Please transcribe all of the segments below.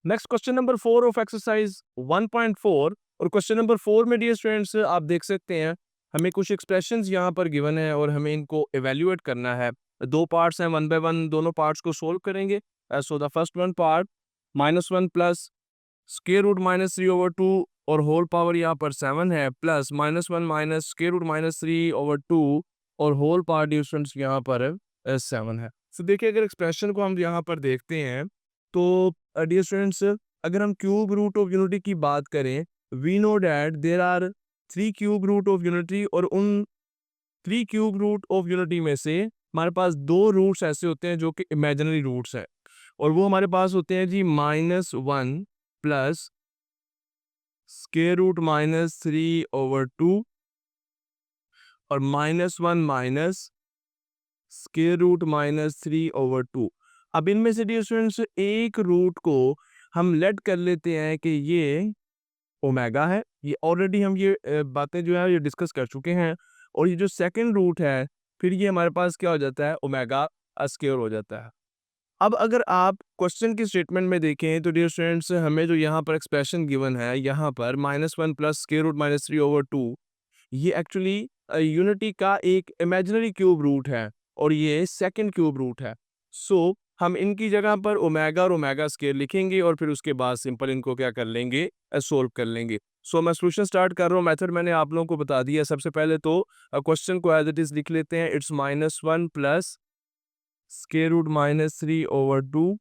Next question number 4 of exercise 1.4 और question number 4 में dear students आप देख सकते हैं हमें कुछ एक्सप्रेशंस यहाँ पर गिवन है और हमें इनको एवेल्युएट करना है। दो पार्ट्स हैं, वन बाय वन दोनों पार्ट्स को सोल्व करेंगे। So the first one part -1 plus square root -3/2 और होल पावर यहाँ पर 7 है, प्लस -1 माइनस स्क्वायर रूट -3/2 और होल पावर डियर स्टूडेंट्स यहाँ पर 7 है। तो देखिए अगर एक्सप्रेशन को हम यहाँ पर देखते हैं तो डियर स्टूडेंट्स अगर हम क्यूब रूट ऑफ यूनिटी की बात करें, we know that there are 3 cube root of unity और उन 3 क्यूब रूट ऑफ यूनिटी में से हमारे पास 2 रूट्स ऐसे होते हैं जो कि इमेजिनरी रूट्स हैं और वो हमारे पास होते हैं जी -1 प्लस स्क्वायर रूट -3/2 और -1 माइनस स्क्वायर रूट -3/2। अब इनमें से डियर स्टूडेंट्स एक रूट को हम लेट कर लेते हैं कि ये ओमेगा है। ये ऑलरेडी हम ये बातें जो है ये डिस्कस कर चुके हैं और ये जो सेकंड रूट है फिर ये हमारे पास क्या हो जाता है, ओमेगा स्क्वायर हो जाता है। अब अगर आप क्वेश्चन की स्टेटमेंट में देखें तो डियर स्टूडेंट्स हमें जो यहाँ पर एक्सप्रेशन गिवन है यहाँ पर -1 प्लस स्क्वायर रूट -3/2 ये एक्चुअली यूनिटी का एक इमेजिनरी क्यूब रूट है और ये सेकंड क्यूब रूट है। सो हम इनकी जगह पर ओमेगा और ओमेगा स्क्वायर लिखेंगे और फिर उसके बाद सिंपल इनको क्या कर लेंगे, सोल्व कर लेंगे। सो मैं सोल्यूशन स्टार्ट कर रहा हूँ, मेथड मैंने आप लोगों को बता दिया। सबसे पहले तो क्वेश्चन को एज इट इज लिख लेते हैं। It's -1 plus square root -3/2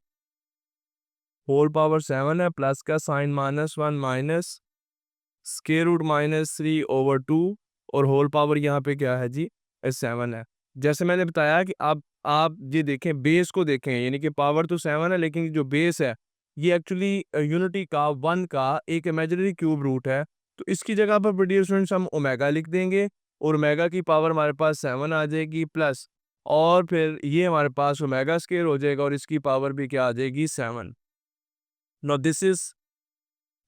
whole power 7 है, प्लस का साइन -1 माइनस स्क्वायर रूट -3/2 और होल पावर यहाँ पे क्या है जी, 7 है। जैसे मैंने बताया कि आप ये देखें, बेस को देखें, यानी कि पावर तो 7 है लेकिन जो बेस है ये एक्चुअली यूनिटी का 1 का एक इमेजिनरी क्यूब रूट है। तो इसकी जगह पर डियर स्टूडेंट्स हम ओमेगा लिख देंगे और ओमेगा की पावर हमारे पास 7 आ जाएगी प्लस और फिर ये हमारे पास ओमेगा स्क्वायर हो जाएगा और इसकी पावर भी क्या आ जाएगी, 7। Now this is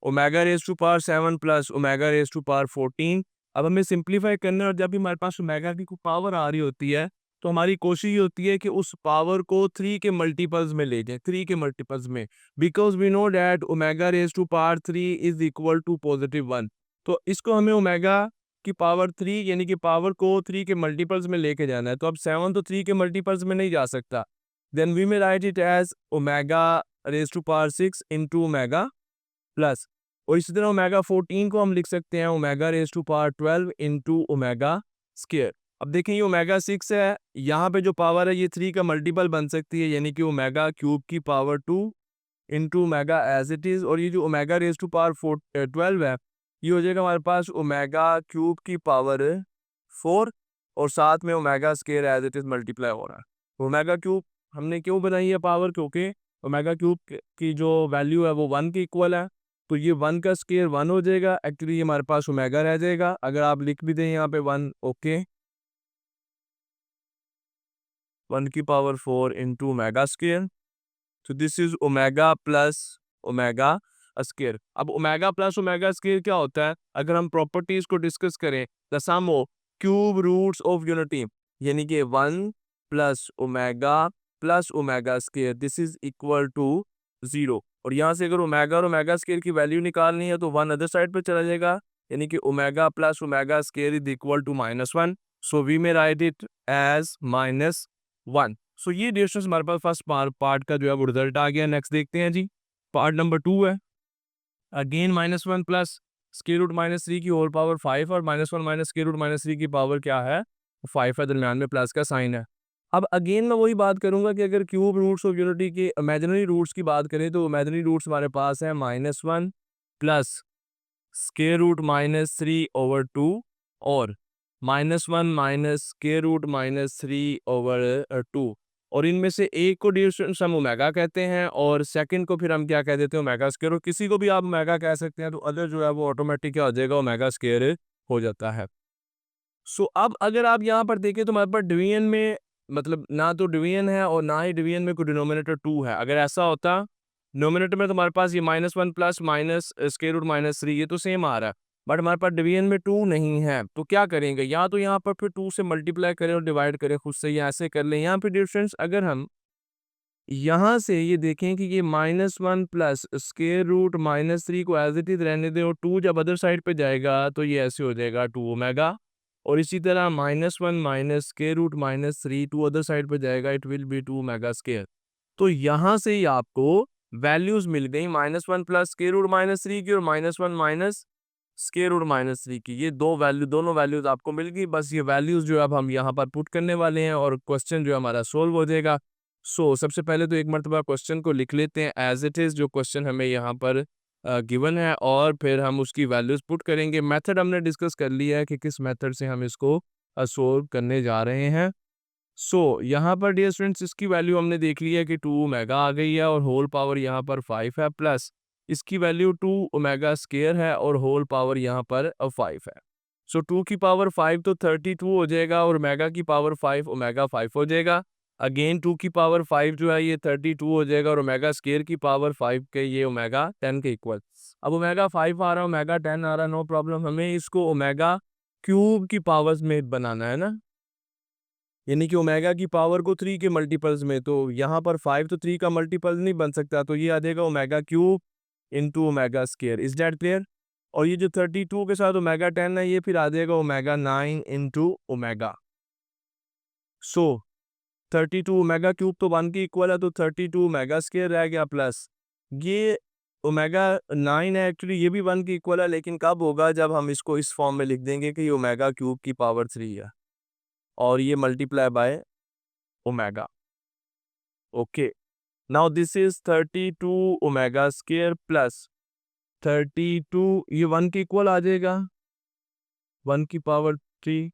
omega raise to power 7 plus omega raise to power 14। अब हमें सिंप्लीफाई करना है और जब भी हमारे पास ओमेगा की कोई पावर आ रही होती है तो हमारी कोशिश ये होती है कि उस पावर को 3 के मल्टीपल्स में ले जाएं, 3 के मल्टीपल्स में, because we know that omega raise to power 3 is equal to +1। तो इसको हमें ओमेगा की पावर 3 यानी कि पावर को 3 के मल्टीपल्स में लेके जाना है। तो अब 7 तो 3 के मल्टीपल्स में नहीं जा सकता, then we may write it as omega raise to power 6 into omega plus, और इसी तरह ओमेगा 14 को हम लिख सकते हैं omega raise to power 12 into omega square. अब देखें ये ओमेगा 6 है, यहाँ पे जो पावर है ये 3 का मल्टीपल बन सकती है, यानी कि ओमेगा क्यूब की power 2 into omega as it is, और ये जो ओमेगा रेज़ टू पावर 12 है ये हो जाएगा हमारे पास ओमेगा क्यूब की पावर 4 और साथ में omega square as it is multiply हो रहा है। ओमेगा क्यूब हमने क्यों बनाई है पावर, क्योंकि ओमेगा क्यूब की जो वैल्यू है वो 1 के इक्वल है। तो ये 1 का स्क्वायर 1 हो जाएगा, एक्चुअली ये हमारे पास ओमेगा रह जाएगा। अगर आप लिख भी दें यहाँ पे 1, ओके, 1 की पावर 4 इंटू ओमेगा स्क्वायर। तो this is omega plus omega square. अब ओमेगा प्लस ओमेगा स्क्वायर क्या होता है, अगर हम प्रॉपर्टीज को डिस्कस करें, the sum of cube roots of unity, यानी कि 1 plus omega square, this is equal to 0। और यहाँ से अगर ओमेगा और ओमेगा स्क्वायर की वैल्यू निकालनी है तो 1 अदर साइड पे चला जाएगा, यानी कि omega plus omega square is equal to -1। So we may write it as -1। So ये डिस्टेंस हमारे पास फर्स्ट पार्ट का जो है वो रिजल्ट आ गया। नेक्स्ट देखते हैं जी, पार्ट नंबर 2 है। अगेन -1 प्लस स्क्वायर रूट -3 की होल पावर 5 और -1 माइनस स्क्वायर रूट -3 की पावर क्या है, 5 है, दरम्यान में प्लस का साइन है। अब अगेन मैं वही बात करूंगा कि अगर क्यूब रूट्स ऑफ यूनिटी के इमेजिनरी रूट्स की बात करें तो इमेजिनरी रूट्स हमारे पास है -1 प्लस स्क्वायर रूट -3/2 और -1 माइनस स्क्वायर रूट -3/2, और इनमें से एक को डियर स्टूडेंट्स हम ओमेगा कहते हैं और सेकंड को फिर हम क्या कह देते हैं, ओमेगा स्क्वायर। और किसी को भी आप ओमेगा कह सकते हैं तो अदर जो है वो ऑटोमेटिक क्या हो जाएगा, ओमेगा स्क्वायर हो जाता है। सो अब अगर आप यहाँ पर देखें तो हमारे पास डिवीजन में मतलब ना तो डिवीजन है और ना ही डिवीजन में कोई डिनोमिनेटर 2 है। अगर ऐसा होता डिनोमिनेटर में तो हमारे पास ये -1 प्लस माइनस स्क्वायर रूट -3 ये तो सेम आ रहा है, बट हमारे पास डिवीजन में 2 नहीं है। तो क्या करेंगे, या तो यहाँ पर फिर 2 से मल्टीप्लाई करें और डिवाइड करें खुद से, या ऐसे कर लें। यहाँ पे डिफरेंस अगर हम यहाँ से ये देखें कि ये -1 प्लस स्क्वायर रूट -3 को एज इट इज रहने दें, और 2 जब अदर साइड पे जाएगा तो ये ऐसे हो जाएगा 2 ओमेगा। और इसी तरह -1 minus square root -3 2 other side पे जाएगा, it will be 2 omega square. तो यहाँ से ही आपको वैल्यूज मिल गई -1 प्लस स्क्वायर रूट -3 की और -1 माइनस स्क्वायर रूट -3 की। ये दोनों वैल्यूज आपको मिल गई। बस ये वैल्यूज जो अब हम यहाँ पर पुट करने वाले हैं और क्वेश्चन जो हमारा सोल्व हो जाएगा। सबसे पहले तो एक मरतबा क्वेश्चन को लिख लेते हैं एज इट इज़, जो क्वेश्चन हमें यहाँ पर गिवन है, और फिर हम उसकी वैल्यूज पुट करेंगे। मेथड हमने डिस्कस कर लिया है कि किस मेथड से हम इसको सोल्व करने जा रहे हैं। यहाँ पर डियर स्टूडेंट्स इसकी वैल्यू हमने देख ली है कि 2 ओमेगा आ गई है और होल पावर यहाँ पर 5 है, प्लस इसकी वैल्यू 2 ओमेगा स्क्वायर है और होल पावर यहाँ पर 5 है। 2 की पावर 5 तो 32 हो जाएगा और ओमेगा की पावर 5 ओमेगा 5 हो जाएगा। अगेन 2 की पावर 5 जो है ये 32 हो जाएगा और ओमेगा स्क्वायर की पावर 5 के ये ओमेगा 10 के इक्वल। अब ओमेगा 5 आ रहा है, ओमेगा 10 आ रहा है, नो प्रॉब्लम। हमें इसको ओमेगा क्यूब की पावर्स में बनाना है ना, यानी कि ओमेगा की पावर को 3 के मल्टीपल्स में। तो यहाँ पर 5 तो 3 का मल्टीपल नहीं बन सकता, तो ये आ जाएगा omega cube into omega square. Is that clear? और ये जो 32 के साथ ओमेगा 10 है, ये फिर आ जाएगा omega 9 into omega. 32 omega cube तो 1 के इक्वल है, तो 32 ओमेगा स्क्वायर रह गया, प्लस ये ओमेगा 9 है, एक्चुअली ये भी 1 के इक्वल है, लेकिन कब होगा जब हम इसको इस फॉर्म में लिख देंगे कि ये ओमेगा क्यूब की पावर 3 है और ये multiply by omega. Okay, now this is 32 omega square plus 32, ये 1 के इक्वल आ जाएगा, 1 की power 3।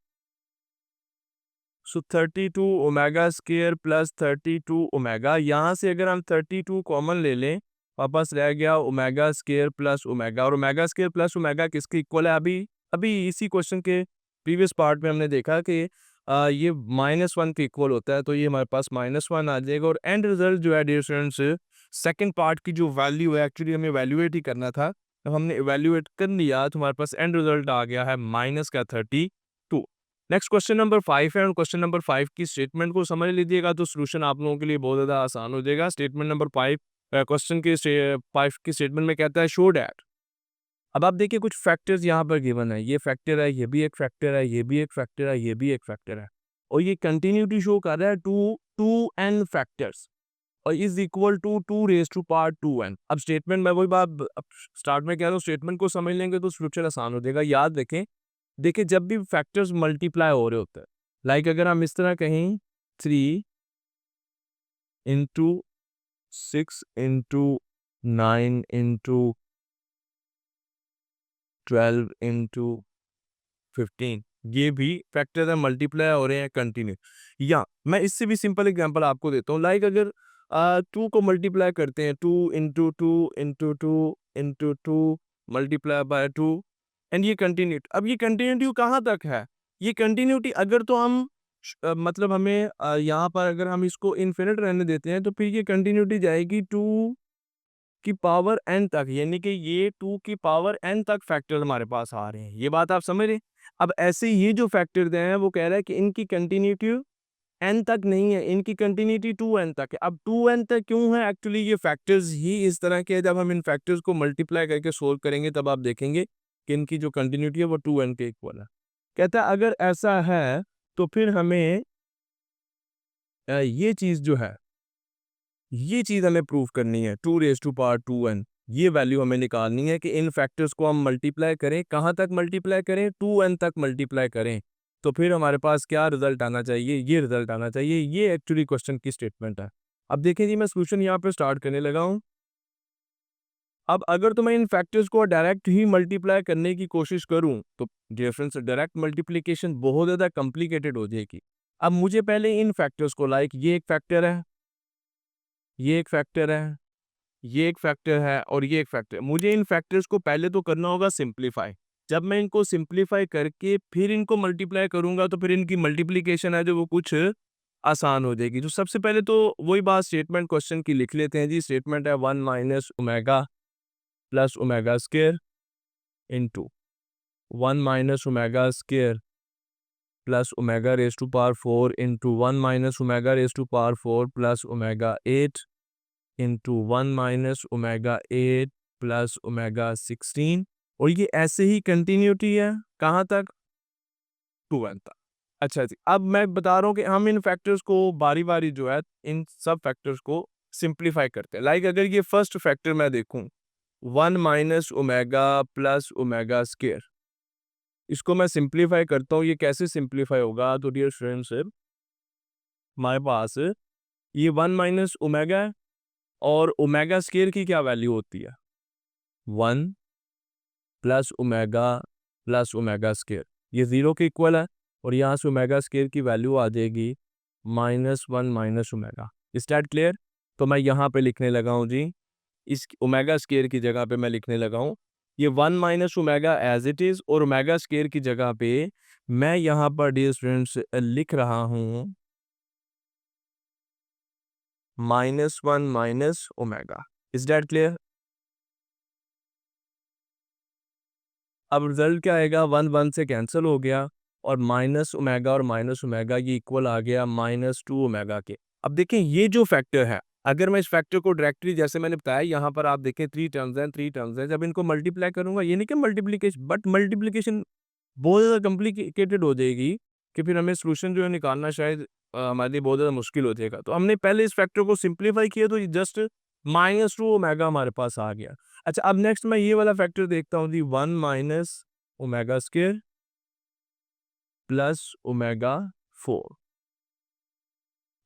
32 omega square plus 32 omega. यहाँ से अगर हम 32 कॉमन ले लें, वापस रह गया ओमेगा स्क्वायर प्लस ओमेगा। और ओमेगा स्क्वायर प्लस ओमेगा किसके इक्वल है? अभी अभी इसी क्वेश्चन के प्रीवियस पार्ट में हमने देखा कि ये -1 के इक्वल होता है, तो ये हमारे पास -1 आ जाएगा। और एंड रिजल्ट जो है डियर स्टूडेंट्स, सेकंड पार्ट की जो वैल्यू है, एक्चुअली हमें वैल्यूएट ही करना था, अब हमने इवैल्यूएट कर लिया तो हमारे पास एंड रिजल्ट आ गया है -32। नेक्स्ट क्वेश्चन नंबर 5 है, और क्वेश्चन नंबर 5 की स्टेटमेंट को समझ लीजिएगा तो सॉल्यूशन आप लोगों के लिए बहुत ज़्यादा आसान हो जाएगा। स्टेटमेंट नंबर 5, क्वेश्चन के 5 की स्टेटमेंट में कहता है शो डैट। अब आप देखिए कुछ फैक्टर्स यहाँ पर गिवन है, ये फैक्टर है, ये भी एक फैक्टर है, ये भी एक फैक्टर है, ये भी एक फैक्टर है, और ये कंटिन्यूटी शो कर रहा है 2n फैक्टर्स और is equal to 2 raise to power 2n। अब स्टेटमेंट में वही बात अब स्टार्ट में कह रहा हूँ, स्टेटमेंट को समझ लेंगे तो फ्यूचर आसान हो जाएगा। याद रखें, देखिए जब भी फैक्टर्स मल्टीप्लाई हो रहे होते हैं, लाइक अगर हम इस तरह कहें 3 इंटू 6 इंटू 9 इंटू 12 इंटू 15, ये भी फैक्टर है, मल्टीप्लाई हो रहे हैं कंटिन्यू। या मैं इससे भी सिंपल एग्जांपल आपको देता हूँ, लाइक अगर 2 को मल्टीप्लाई करते हैं, 2 into 2 into 2 into 2 multiply by 2, and ये कंटिन्यूटी। अब ये कंटिन्यूटी कहाँ तक है? ये कंटिन्यूटी अगर तो हम मतलब हमें यहाँ पर अगर हम इसको इन्फिनिट रहने देते हैं, तो फिर ये कंटिन्यूटी जाएगी 2 की पावर n तक, यानी कि ये 2 की पावर n तक फैक्टर हमारे पास आ रहे हैं। ये बात आप समझ रहे हैं? अब ऐसे ये जो फैक्टर हैं वो कह रहा है कि इनकी कंटिन्यूटी n तक नहीं है, इनकी कंटिन्यूटी 2n तक है। अब 2n तक क्यों है? एक्चुअली ये फैक्टर्स ही इस तरह के हैं, जब हम इन फैक्टर्स को मल्टीप्लाई करके सोल्व करेंगे तब आप देखेंगे कि इनकी जो कंटिन्यूटी है वो 2n के इक्वल है। कहता है अगर ऐसा है तो फिर हमें ये चीज़ जो है, ये चीज़ हमें प्रूव करनी है, 2 रेज़ टू पावर 2n। ये वैल्यू हमें निकालनी है कि इन फैक्टर्स को हम मल्टीप्लाई करें, कहाँ तक मल्टीप्लाई करें? 2n तक मल्टीप्लाई करें, तो फिर हमारे पास क्या रिजल्ट आना चाहिए? ये रिजल्ट आना चाहिए। ये एक्चुअली क्वेश्चन की स्टेटमेंट है। अब देखिए जी, मैं सॉल्यूशन यहाँ पे स्टार्ट करने लगा हूँ। अब अगर तो मैं इन फैक्टर्स को डायरेक्ट ही मल्टीप्लाई करने की कोशिश करूँ, तो डियर फ्रेंड्स डायरेक्ट मल्टीप्लिकेशन बहुत ज़्यादा कॉम्प्लिकेटेड हो जाएगी। अब मुझे पहले इन फैक्टर्स को, लाइक ये एक फैक्टर है, ये एक फैक्टर है, ये एक फैक्टर है और ये एक फैक्टर है। मुझे इन फैक्टर्स को पहले तो करना होगा सिंप्लीफाई। जब मैं इनको सिंप्लीफाई करके फिर इनको मल्टीप्लाई करूंगा तो फिर इनकी मल्टीप्लिकेशन है जो वो कुछ आसान हो जाएगी। तो सबसे पहले तो वही बात स्टेटमेंट क्वेश्चन की लिख लेते हैं जी। स्टेटमेंट है 1 minus omega plus omega square into 1 minus omega square plus omega raise to power 4 into 1 minus omega raise to power 4 plus omega 8 into 1 minus omega 8 plus omega 16, और ये ऐसे ही कंटिन्यूटी है कहाँ तक, 2n तक। अच्छा जी, अब मैं बता रहा हूँ कि हम इन फैक्टर्स को बारी बारी जो है इन सब फैक्टर्स को सिंप्लीफाई करते हैं। लाइक अगर ये फर्स्ट फैक्टर मैं देखूं 1 minus omega plus omega square, इसको मैं सिंप्लीफाई करता हूँ। ये कैसे सिंप्लीफाई होगा, तो डियर स्टूडेंट्स हमारे पास ये 1 माइनस ओमेगा है और ओमेगा स्क्वायर की क्या वैल्यू होती है, 1 प्लस ओमेगा स्क्वायर, ये 0 के इक्वल है, और यहाँ से ओमेगा स्क्वायर की वैल्यू आ जाएगी -1 minus omega. Is that clear? तो मैं यहाँ पे लिखने लगा हूँ जी, इस ओमेगा स्क्वायर की जगह पे मैं लिखने लगा हूँ ये 1 minus omega as it is, और ओमेगा स्क्वायर की जगह पे मैं यहाँ पर डियर स्टूडेंट्स लिख रहा हूँ -1 minus omega. Is that clear? अब रिजल्ट क्या आएगा, 1 1 से कैंसिल हो गया, और माइनस ओमेगा ये इक्वल आ गया -2 ओमेगा के। अब देखें ये जो फैक्टर है, अगर मैं इस फैक्टर को डायरेक्टली जैसे मैंने बताया यहाँ पर आप देखें 3 टर्म्स हैं, जब इनको मल्टीप्लाई करूंगा, ये नहीं कि मल्टीप्लीकेशन, बट मल्टीप्लीकेशन बहुत ज़्यादा कॉम्प्लिकेटेड हो जाएगी कि फिर हमें सॉल्यूशन जो है निकालना शायद हमारे लिए बहुत ज़्यादा मुश्किल हो जाएगा। तो हमने पहले इस फैक्टर को सिंप्लीफाई किया तो ये जस्ट -2 ओमेगा हमारे पास आ गया। अच्छा, अब नेक्स्ट मैं ये वाला फैक्टर देखता हूँ जी, 1 minus omega square plus omega 4।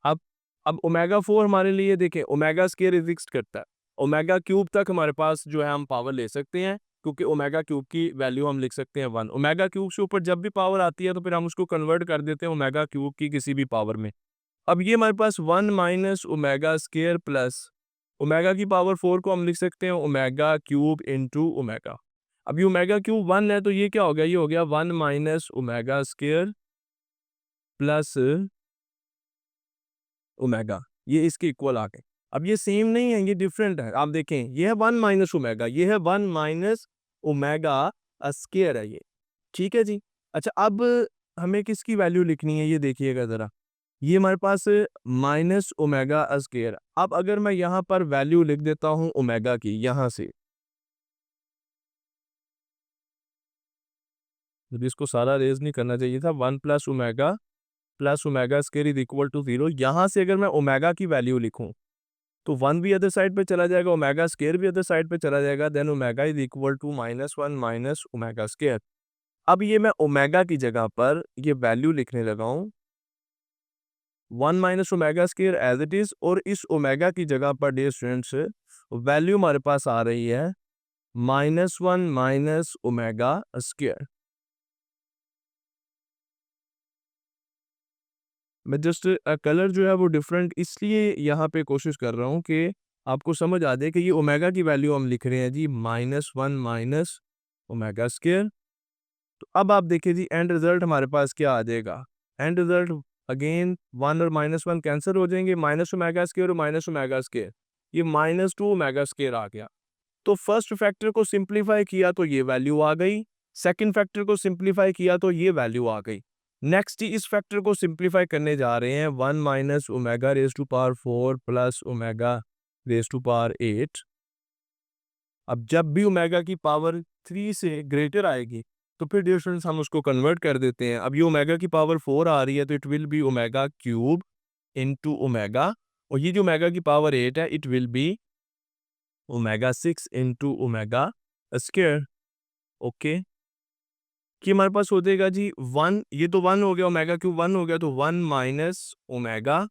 अब अब ओमेगा 4 हमारे लिए देखें, ओमेगा स्क्वायर एग्जिस्ट करता है, ओमेगा क्यूब तक हमारे पास जो है हम पावर ले सकते हैं, क्योंकि ओमेगा क्यूब की वैल्यू हम लिख सकते हैं 1। ओमेगा क्यूब से ऊपर जब भी पावर आती है तो फिर हम उसको कन्वर्ट कर देते हैं ओमेगा क्यूब की किसी भी पावर में। अब ये हमारे पास 1 minus omega square plus omega की पावर 4 को हम लिख सकते हैं ओमेगा क्यूब इंटू ओमेगा। अब ये ओमेगा क्यूब 1 है तो ये क्या हो गया, ये हो गया 1 minus omega square plus omega, ये इसके इक्वल आ गए। अब ये सेम नहीं है, ये डिफरेंट है। आप देखें ये है 1 माइनस ओमेगा, ये है 1 माइनस ओमेगा स्क्वायर है ये। ठीक है जी। अच्छा, अब हमें किसकी वैल्यू लिखनी है ये देखिएगा ज़रा। ये हमारे पास माइनस ओमेगा स्क्वायर। अब अगर मैं यहाँ पर वैल्यू लिख देता हूँ ओमेगा की यहाँ से, जब इसको सारा रेज नहीं करना चाहिए था, 1 plus omega square is equal to 0। यहाँ से अगर मैं ओमेगा की वैल्यू लिखूँ तो 1 भी अदर साइड पे चला जाएगा, ओमेगा स्क्वायर भी अदर साइड पे चला जाएगा, then omega is equal to -1 minus omega square. अब ये मैं ओमेगा की जगह पर ये वैल्यू लिखने लगा हूँ 1 minus omega square as it is, और इस ओमेगा की जगह पर डियर स्टूडेंट्स वैल्यू हमारे पास आ रही है -1 माइनस ओमेगा स्क्वायर। मैं जस्ट कलर जो है वो डिफरेंट इसलिए यहाँ पे कोशिश कर रहा हूँ कि आपको समझ आ जाए कि ये ओमेगा की वैल्यू हम लिख रहे हैं जी -1 माइनस ओमेगा स्क्वायर। तो अब आप देखिए जी एंड रिजल्ट हमारे पास क्या आ जाएगा, एंड रिजल्ट अगेन 1 और -1 कैंसिल हो जाएंगे, माइनस ओमेगा स्क्वायर और माइनस ओमेगा स्क्वायर, ये -2 ओमेगा स्क्वायर आ गया। तो फर्स्ट फैक्टर को सिंप्लीफाई किया तो ये वैल्यू आ गई, सेकंड फैक्टर को सिंप्लीफाई किया तो ये वैल्यू आ गई। नेक्स्ट इस फैक्टर को सिंप्लीफाई करने जा रहे हैं, 1 minus omega raise to power 4 plus omega raise to power 8। अब जब भी ओमेगा की पावर 3 से ग्रेटर आएगी तो फिर डियर स्टूडेंट्स हम उसको कन्वर्ट कर देते हैं। अब ये ओमेगा की पावर 4 आ रही है तो it will be omega cube into omega, और ये जो ओमेगा की पावर 8 है it will be omega 6 into omega square. Okay, कि हमारे पास हो जाएगा जी 1, ये तो 1 हो गया, ओमेगा क्यूब 1 हो गया, तो 1 माइनस ओमेगा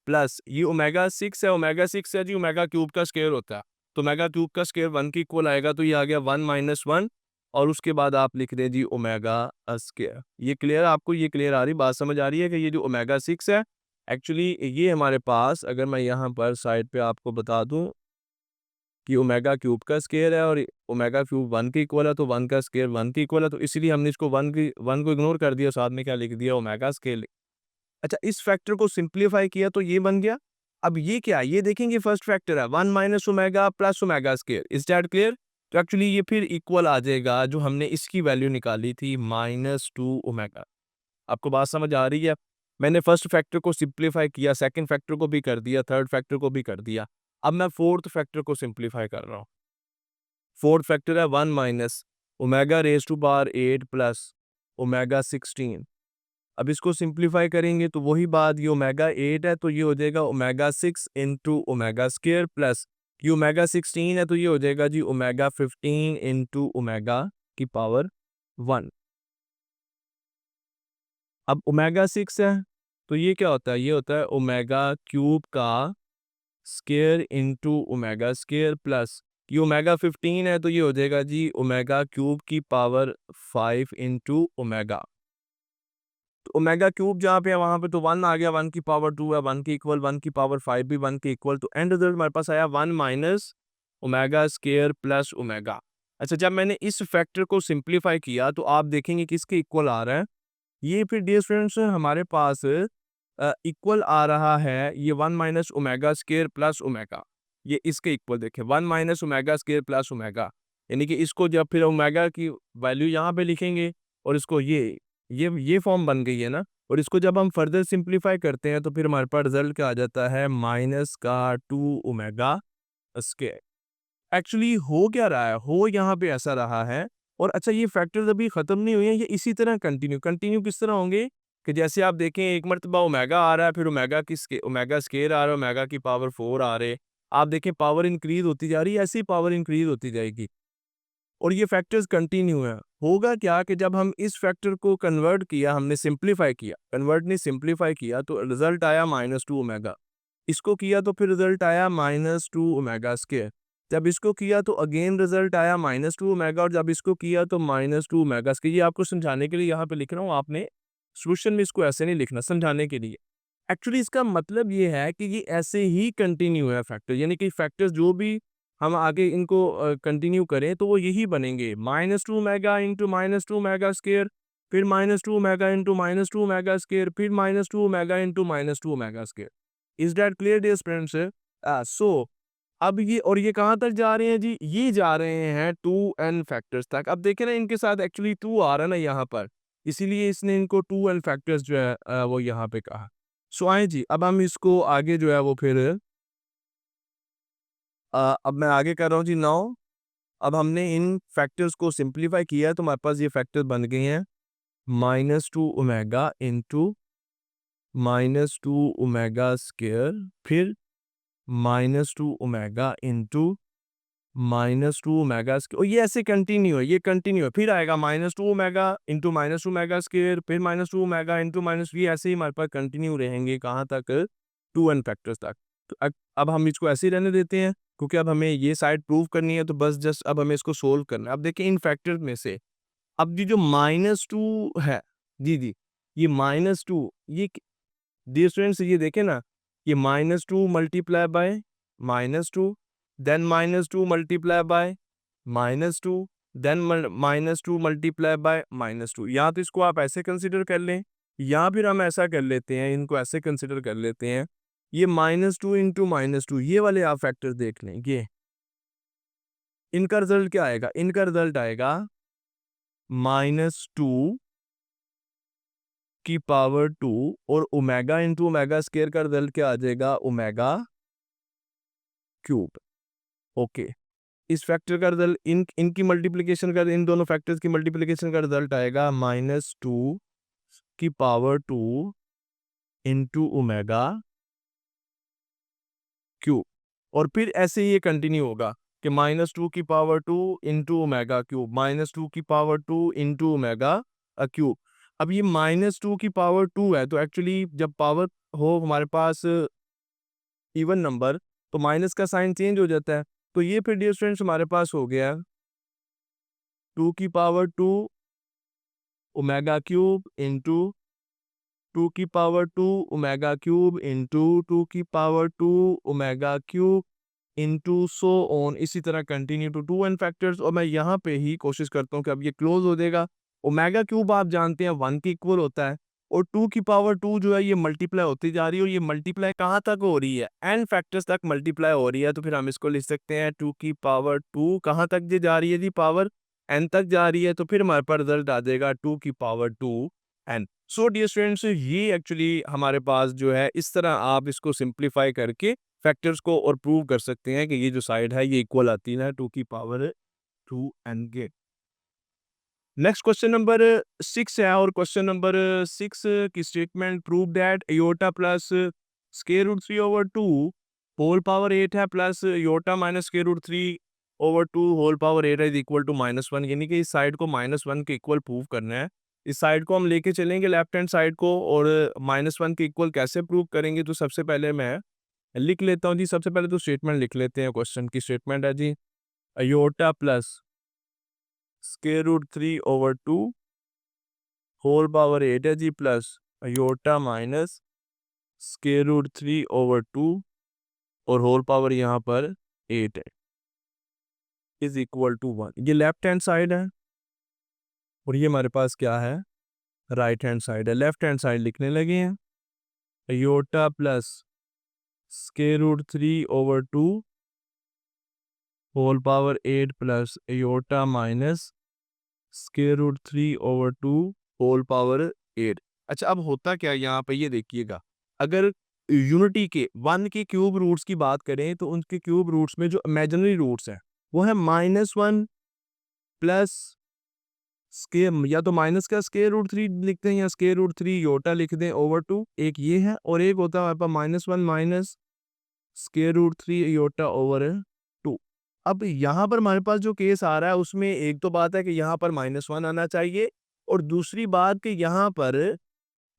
प्लस ये ओमेगा 6 है, ओमेगा 6 है जी ओमेगा क्यूब का स्क्वायर होता है, तो ओमेगा क्यूब का स्क्वायर 1 के इक्वल आएगा, तो ये आ गया 1 माइनस 1, और उसके बाद आप लिख दें जी ओमेगा स्क्वायर। ये क्लियर, आपको ये क्लियर आ रही, बात समझ आ रही है कि ये जो ओमेगा 6 है एक्चुअली ये हमारे पास, अगर मैं यहाँ पर साइड पे आपको बता दूं कि ओमेगा क्यूब का स्क्वायर है और ओमेगा क्यूब 1 के इक्वल है, तो 1 का स्क्वायर 1 के इक्वल है, तो इसीलिए हमने इसको 1 को इग्नोर कर दिया, साथ में क्या लिख दिया ओमेगा स्क्वायर। अच्छा, इस फैक्टर को सिंप्लीफाई किया तो ये बन गया। अब ये क्या है, ये देखेंगे फर्स्ट फैक्टर है 1 minus omega plus omega square, is that clear? तो एक्चुअली ये फिर इक्वल आ जाएगा जो हमने इसकी वैल्यू निकाली थी -2 ओमेगा। आपको बात समझ आ रही है? मैंने फर्स्ट फैक्टर को सिंप्लीफाई किया, सेकंड फैक्टर को भी कर दिया, थर्ड फैक्टर को भी कर दिया। अब मैं फोर्थ फैक्टर को सिंप्लीफाई कर रहा हूँ। फोर्थ फैक्टर है 1 minus omega raise to power 8 plus omega 16। अब इसको सिंप्लीफाई करेंगे तो वही बात, ये ओमेगा 8 है तो ये हो जाएगा omega 6 into omega square plus ये ओमेगा 16 है तो ये हो जाएगा जी ओमेगा 15 इंटू ओमेगा की पावर 1। अब ओमेगा 6 है तो ये क्या होता है, ये होता है ओमेगा क्यूब का square into omega square plus ये ओमेगा 15 है तो ये हो जाएगा जी ओमेगा क्यूब की पावर 5 इंटू ओमेगा। तो ओमेगा क्यूब जहाँ पे है वहाँ पे तो 1 आ गया, 1 की पावर 2 है, 1 के इक्वल, 1 की पावर 5 भी 1 के इक्वल, तो एंड रिजल्ट हमारे पास आया 1 minus omega square plus omega. अच्छा, जब मैंने इस फैक्टर को सिंप्लीफाई किया तो आप देखेंगे किसके इक्वल आ रहा है, ये फिर डियर स्टूडेंट्स हमारे पास इक्वल आ रहा है ये 1 minus omega square plus omega, ये इसके इक्वल देखें 1 minus omega square plus omega, यानी कि इसको जब फिर ओमेगा की वैल्यू यहाँ पे लिखेंगे और इसको ये फॉर्म बन गई है ना, और इसको जब हम फर्दर सिंप्लीफाई करते हैं तो फिर हमारे पास रिजल्ट क्या आ जाता है माइनस का 2 ओमेगा स्क्वायर। एक्चुअली हो क्या रहा है, हो यहाँ पे ऐसा रहा है। और अच्छा, ये फैक्टर्स अभी खत्म नहीं हुए हैं, ये इसी तरह कंटिन्यू किस तरह होंगे कि जैसे आप देखें एक मरतबा ओमेगा आ रहा है, फिर ओमेगा स्केयर आ रहा है, ओमेगा की पावर 4 आ रहे, आप देखें पावर इंक्रीज होती जा रही है, ऐसी पावर इंक्रीज होती जाएगी और ये फैक्टर्स कंटिन्यू है। होगा क्या कि जब हम इस फैक्टर को कन्वर्ट किया, हमने सिंप्लीफाई किया, कन्वर्ट नहीं सिंप्लीफाई किया तो रिजल्ट आया -2 ओमेगा। इसको किया तो फिर रिजल्ट आया -2 ओमेगा स्क्वायर। जब इसको किया तो अगेन रिजल्ट आया -2 ओमेगा और जब इसको किया तो -2 ओमेगा स्क्वायर। ये आपको समझाने के लिए यहाँ पे लिख रहा हूँ, आपने सॉल्यूशन में इसको ऐसे नहीं लिखना, समझाने के लिए। एक्चुअली इसका मतलब ये है कि ये ऐसे ही कंटिन्यू है फैक्टर, यानी कि फैक्टर्स जो भी हम आगे इनको कंटिन्यू करें तो वो यही बनेंगे -2 मेगा इंटू -2 मेगा स्क्वायर, फिर -2 मेगा इंटू -2 मेगा स्क्वायर, फिर -2 omega into -2 omega square. Is that clear dear students? So अब ये और ये कहाँ तक जा रहे हैं जी, ये जा रहे हैं 2n फैक्टर्स तक। अब देखें ना, इनके साथ एक्चुअली 2 आ रहा है ना यहाँ पर, इसीलिए इसने इनको 2n फैक्टर्स जो है वो यहाँ पे कहा। सो आए जी, अब हम इसको आगे जो है वो फिर अब मैं आगे कर रहा हूँ जी 9। अब हमने इन फैक्टर्स को सिंप्लीफाई किया है तो हमारे पास ये फैक्टर बन गए हैं -2 ओमेगा इंटू -2 ओमेगा स्क्वायर, फिर -2 ओमेगा इंटू -2 ओमेगा स्क्वायर, और ये ऐसे कंटिन्यू है, ये कंटिन्यू है, फिर आएगा -2 ओमेगा इंटू -2 ओमेगा स्क्वायर, फिर -2 ओमेगा इंटू माइनस, ये ऐसे ही हमारे पास कंटिन्यू रहेंगे कहाँ तक, 2n फैक्टर्स तक। तो अब हम इसको ऐसे ही रहने देते हैं क्योंकि अब हमें ये साइड प्रूव करनी है, तो बस जस्ट अब हमें इसको सोल्व करना है। अब देखिए इन फैक्टर्स में से अब ये जो -2 है, जी, ये -2, ये डियर स्टूडेंट्स ये देखें ना, ये -2 multiply by -2, then -2 multiply by -2, then -2 multiply by -2। या तो इसको आप ऐसे कंसिडर कर लें या फिर हम ऐसा कर लेते हैं, इनको ऐसे कंसिडर कर लेते हैं, ये -2 इंटू -2, ये वाले आप फैक्टर देख लें, ये इनका रिजल्ट क्या आएगा, इनका रिजल्ट आएगा -2 की पावर 2 और ओमेगा इंटू ओमेगा स्क्वायर का रिजल्ट क्या आ जाएगा, ओमेगा क्यूब। ओके, इस फैक्टर का रिजल्ट इनकी मल्टीप्लिकेशन का, इन दोनों फैक्टर्स की मल्टीप्लिकेशन का रिजल्ट आएगा -2 की पावर 2 इंटू ओमेगा क्यूब, और फिर ऐसे ही ये कंटिन्यू होगा कि -2 की पावर 2 इंटू ओमेगा क्यूब, -2 की पावर 2 इंटू ओमेगा क्यूब। अब ये -2 की पावर 2 है तो एक्चुअली जब पावर हो हमारे पास इवन नंबर तो माइनस का साइन चेंज हो जाता है। तो ये फिर डियर स्टूडेंट्स हमारे पास हो गया 2 की पावर 2 ओमेगा क्यूब इंटू 2 की पावर 2 ओमेगा क्यूब इंटू 2 की power 2 omega cube into so on, इसी तरह कंटिन्यू टू 2n फैक्टर्स। और मैं यहाँ पे ही कोशिश करता हूँ कि अब ये क्लोज हो जाएगा। ओमेगा क्यूब आप जानते हैं 1 के इक्वल होता है और 2 की पावर 2 जो है ये मल्टीप्लाई होती जा रही है और ये मल्टीप्लाई कहाँ तक हो रही है, n फैक्टर्स तक मल्टीप्लाई हो रही है। तो फिर हम इसको लिख सकते हैं 2 की पावर 2 कहाँ तक ये जा रही है जी, पावर n तक जा रही है, तो फिर हमारे पास रिजल्ट आ जाएगा 2 की power 2 n। So dear students, ये एक्चुअली हमारे पास जो है इस तरह आप इसको सिंप्लीफाई करके फैक्टर्स को और प्रूव कर सकते हैं कि ये जो साइड है ये इक्वल आती है 2 की पावर 2n के। नेक्स्ट क्वेश्चन नंबर 6 है और क्वेश्चन नंबर 6 की statement prove that iota plus square root 3 over 2 whole power 8 है plus iota minus square root 3 over 2 whole power 8 is equal to -1, यानी कि इस साइड को -1 के इक्वल प्रूव करना है। इस साइड को हम लेके चलेंगे लेफ्ट हैंड साइड को और -1 के इक्वल कैसे प्रूव करेंगे, तो सबसे पहले मैं लिख लेता हूँ जी। सबसे पहले तो स्टेटमेंट लिख लेते हैं। क्वेश्चन की स्टेटमेंट है जी iota plus square root 3 over 2 whole power 8 है जी plus iota minus square root 3 over 2 और होल पावर यहाँ पर 8 है इज इक्वल टू 1। ये लेफ्ट हैंड साइड है और ये हमारे पास क्या है, राइट हैंड साइड है। लेफ्ट हैंड साइड लिखने लगे हैं iota plus square root 3 over 2 whole power 8 plus iota minus square root 3 over 2 whole power 8। अच्छा, अब होता क्या है यहाँ पे ये देखिएगा, अगर यूनिटी के 1 के क्यूब रूट्स की बात करें तो उनके क्यूब रूट्स में जो इमेजिनरी रूट्स हैं वो है -1 प्लस स्क्वायर, या तो माइनस का स्क्वायर रूट 3 लिखते हैं या स्क्वायर रूट 3 योटा लिख दें ओवर 2, एक ये है। और एक होता है हमारे पास -1 minus square root 3 iota over 2। अब यहाँ पर हमारे पास जो केस आ रहा है उसमें एक तो बात है कि यहाँ पर -1 आना चाहिए और दूसरी बात कि यहाँ पर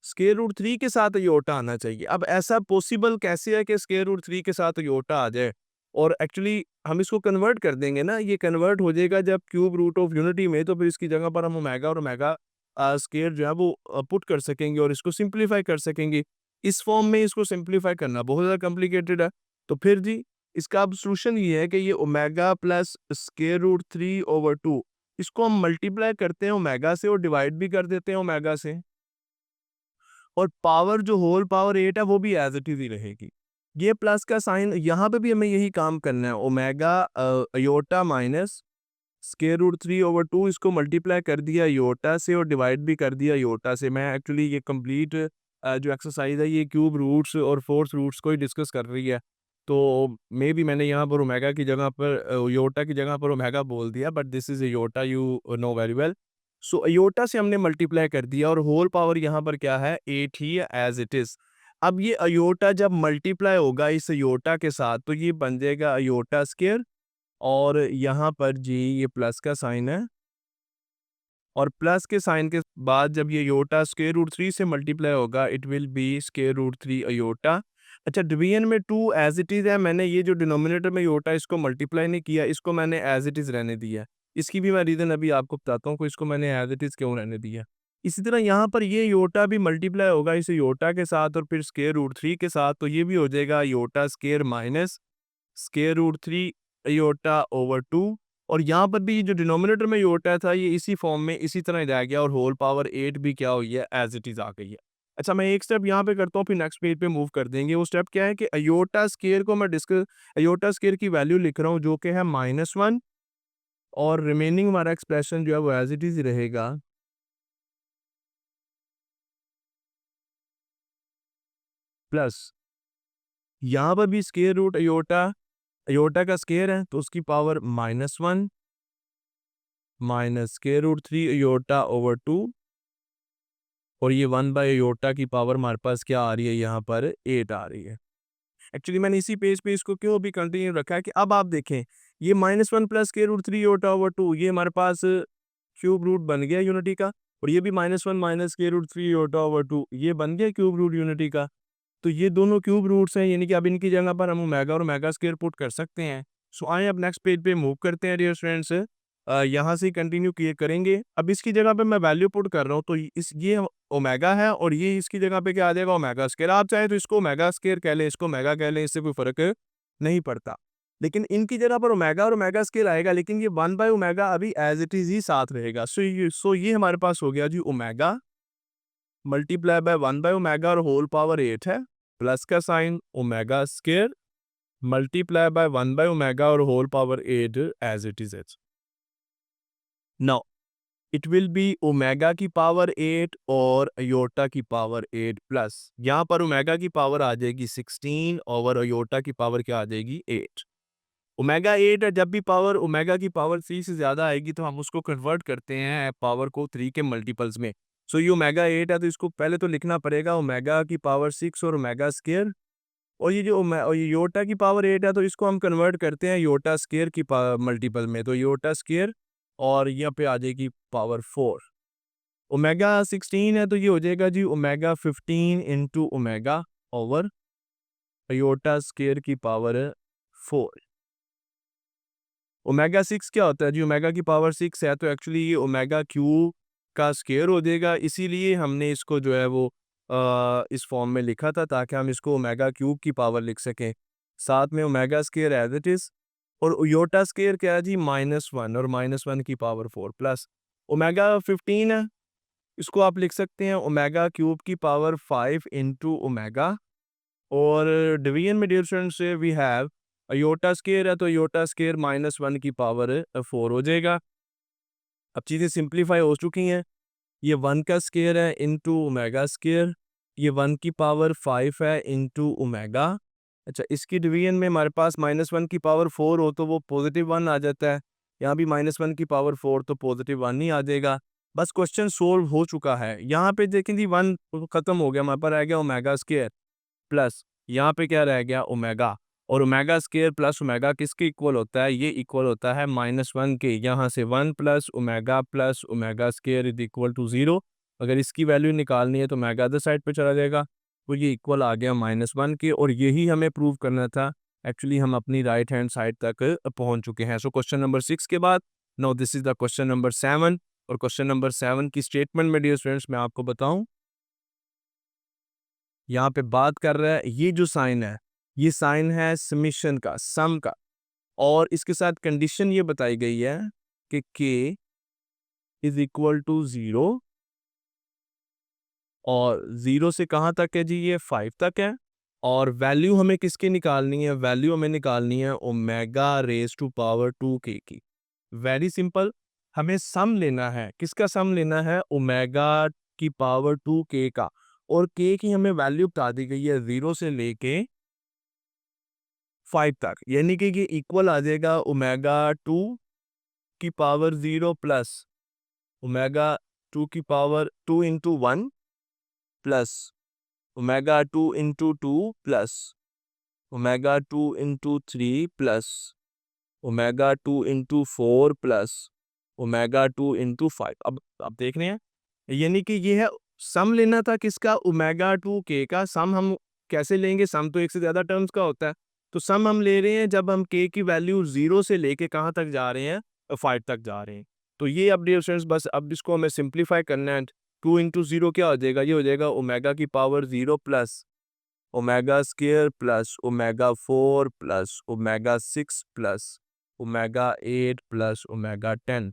स्क्वायर रूट 3 के साथ योटा आना चाहिए। अब ऐसा पॉसिबल कैसे है कि स्क्वायर रूट 3 के साथ योटा आ जाए, और एक्चुअली हम इसको कन्वर्ट कर देंगे ना, ये कन्वर्ट हो जाएगा जब क्यूब रूट ऑफ यूनिटी में, तो फिर इसकी जगह पर हम ओमेगा और ओमेगा स्क्वायर जो है वो पुट कर सकेंगे और इसको सिंप्लीफाई कर सकेंगे। इस फॉर्म में इसको सिंप्लीफाई करना बहुत ज़्यादा कॉम्प्लिकेटेड है। तो फिर जी इसका अब सॉल्यूशन ये है कि ये omega plus square root 3 over 2 इसको हम मल्टीप्लाई करते हैं ओमेगा से और डिवाइड भी कर देते हैं ओमेगा से, और पावर जो होल पावर 8 है वो भी एज इट इज ही रहेगी। ये प्लस का साइन यहाँ पे भी हमें यही काम करना है, omega iota minus square root 3 over 2 इसको मल्टीप्लाई कर दिया योटा से और डिवाइड भी कर दिया योटा से। मैं एक्चुअली ये कंप्लीट जो एक्सरसाइज है ये क्यूब रूट्स और फोर्थ रूट्स को ही डिस्कस कर रही है, तो मे बी मैंने यहाँ पर ओमेगा की जगह पर योटा की जगह पर ओमेगा बोल दिया, but this is iota, you know very well. So iota से हमने मल्टीप्लाई कर दिया और होल पावर यहाँ पर क्या है 8 ही है एज इट इज। अब ये अयोटा जब मल्टीप्लाई होगा इस अयोटा के साथ तो ये बन जाएगा अयोटा स्क्वायर, और यहाँ पर जी ये प्लस का साइन है और प्लस के साइन के बाद जब ये अयोटा स्क्वायर रूट 3 से मल्टीप्लाई होगा it will be square root 3 iota. अच्छा, डिवीजन में 2 एज इट इज है, मैंने ये जो डिनोमिनेटर में अयोटा इसको मल्टीप्लाई नहीं किया, इसको मैंने एज इट इज रहने दिया। इसकी भी मैं रीज़न अभी आपको बताता हूँ कि इसको मैंने एज इट इज क्यों रहने दिया। इसी तरह यहाँ पर ये योटा भी मल्टीप्लाई होगा इस योटा के साथ और फिर स्क्वायर रूट 3 के साथ, तो ये भी हो जाएगा iota square minus square root 3 iota over 2, और यहाँ पर भी जो डिनोमिनेटर में योटा था ये इसी फॉर्म में इसी तरह रह गया और होल पावर 8 भी क्या हुई है एज इट इज आ गई है। अच्छा, मैं एक स्टेप यहाँ पे करता हूँ फिर नेक्स्ट पेज पे मूव कर देंगे। वो स्टेप क्या है कि अयोटा स्क्वायर को मैं डिस्कस, अयोटा स्क्वायर की वैल्यू लिख रहा हूँ जो कि है -1, और रिमेनिंग हमारा एक्सप्रेशन जो है वो एज इट इज रहेगा प्लस यहाँ पर भी स्क्वायर रूट अयोटा, अयोटा का स्क्वायर है तो उसकी power -1 minus square root 3 iota over 2, और ये 1 बाय अयोटा की पावर हमारे पास क्या आ रही है यहाँ पर 8 आ रही है। एक्चुअली मैंने इसी पेज पे इसको क्यों अभी कंटिन्यू रखा है कि अब आप देखें ये -1 plus square root 3 iota over 2 ये हमारे पास क्यूब रूट बन गया यूनिटी का, और ये भी -1 minus square root 3 iota over 2 ये बन गया क्यूब रूट यूनिटी का। तो ये दोनों क्यूब रूट्स हैं, यानी कि अब इनकी जगह पर हम ओमेगा और ओमेगा स्क्वायर पुट कर सकते हैं। सो आइए अब नेक्स्ट पेज पे मूव करते हैं डियर स्टूडेंट्स। यहाँ से कंटिन्यू किए करेंगे। अब इसकी जगह पे मैं वैल्यू पुट कर रहा हूँ तो इस ये ओमेगा है और ये इसकी जगह पे क्या आ जाएगा ओमेगा स्क्वायर। आप चाहे तो इसको ओमेगा स्क्वायर कह लें, इसको ओमेगा कह लें, इससे कोई फ़र्क नहीं पड़ता। लेकिन इनकी जगह पर ओमेगा और ओमेगा स्क्वायर आएगा, लेकिन ये 1 बाय ओमेगा अभी एज इट इज़ ही साथ रहेगा। सो ये हमारे पास हो गया जी omega multiply by 1 by omega और होल पावर 8 है, प्लस का sign omega square multiply by 1 by omega और whole power 8 as it is. Now it will be omega की पावर 8 और अयोटा की पावर 8 प्लस, यहाँ पर ओमेगा की पावर आ जाएगी 16 और अयोटा की पावर क्या आ जाएगी 8। ओमेगा 8 है, जब भी पावर ओमेगा की पावर 3 से ज़्यादा आएगी तो हम उसको कन्वर्ट करते हैं पावर को 3 के मल्टीपल्स में। सो ये ओमेगा 8 है तो इसको पहले तो लिखना पड़ेगा ओमेगा की पावर 6 और ओमेगा स्क्वायर, और ये जो और ये योटा की पावर 8 है तो इसको हम कन्वर्ट करते हैं योटा स्क्वायर की मल्टीपल में, तो योटा स्क्वायर और यहाँ पे आ जाएगी पावर 4। ओमेगा 16 है तो ये हो जाएगा जी omega 15 into omega over iota square की पावर 4। ओमेगा 6 क्या होता है जी, ओमेगा की पावर 6 है तो एक्चुअली ये ओमेगा क्यूब का स्क्वायर हो जाएगा, इसीलिए हमने इसको जो है वो इस फॉर्म में लिखा था ताकि हम इसको ओमेगा क्यूब की पावर लिख सकें। साथ में omega square as it is, और योटा स्क्वायर क्या है जी -1 और -1 की पावर 4 प्लस ओमेगा 15 है, इसको आप लिख सकते हैं ओमेगा क्यूब की पावर 5 इंटू ओमेगा, और डिवीजन में dear students we have iota square है तो अयोटा स्क्वायर -1 की पावर 4 हो जाएगा। अब चीज़ें सिंप्लीफाई हो चुकी हैं, ये 1 का स्क्वायर है इंटू ओमेगा स्क्वायर, ये 1 की पावर 5 है इंटू ओमेगा। अच्छा, इसकी डिवीजन में हमारे पास -1 की पावर 4 हो तो वो पॉजिटिव 1 आ जाता है, यहाँ भी -1 की पावर 4 तो पॉजिटिव 1 ही आ जाएगा। बस क्वेश्चन सोल्व हो चुका है। यहाँ पे देखें जी 1 ख़त्म हो गया, हमारे पास रह गया ओमेगा स्क्वायर प्लस यहाँ पे क्या रह गया ओमेगा, और ओमेगा स्क्वायर प्लस ओमेगा किसके इक्वल होता है, ये इक्वल होता है -1 के। यहाँ से 1 plus omega square is equal to 0। अगर इसकी वैल्यू निकालनी है तो ओमेगा अदर साइड पे चला जाएगा, तो ये इक्वल आ गया -1 के, और यही हमें प्रूव करना था। एक्चुअली हम अपनी राइट हैंड साइड तक पहुंच चुके हैं। सो क्वेश्चन नंबर 6 के बाद now this is the question number 7, और क्वेश्चन नंबर 7 की स्टेटमेंट में डियर स्टूडेंट्स मैं आपको बताऊं, यहाँ पे बात कर रहा है ये जो साइन है, ये साइन है समेशन का, सम का, और इसके साथ कंडीशन ये बताई गई है कि k इज इक्वल टू 0, और 0 से कहाँ तक है जी, ये 5 तक है, और वैल्यू हमें किसकी निकालनी है, वैल्यू हमें निकालनी है omega raise to power 2k की। वेरी सिंपल, हमें सम लेना है, किसका सम लेना है, ओमेगा की पावर 2k का, और k की हमें वैल्यू बता दी गई है 0 से लेके 5 तक, यानी कि ये इक्वल आ जाएगा ओमेगा 2 की पावर 0 प्लस ओमेगा 2 की power 2 into 1 plus omega 2 into 2 plus omega 2 into 3 plus omega 2 into 4 plus omega 2 into 5। अब देख रहे हैं, यानी कि ये है सम लेना था किसका, ओमेगा 2k का। सम हम कैसे लेंगे, सम तो एक से ज़्यादा टर्म्स का होता है, तो सम हम ले रहे हैं जब हम k की वैल्यू 0 से लेके कहाँ तक जा रहे हैं, 5 तक जा रहे हैं। तो ये अब डियर स्टूडेंट्स बस अब इसको हमें सिंप्लीफाई करना है। 2 इंटू 0 क्या हो जाएगा, ये हो जाएगा ओमेगा की power 0 plus omega square plus omega 4 plus omega 6 plus omega 8 plus omega 10।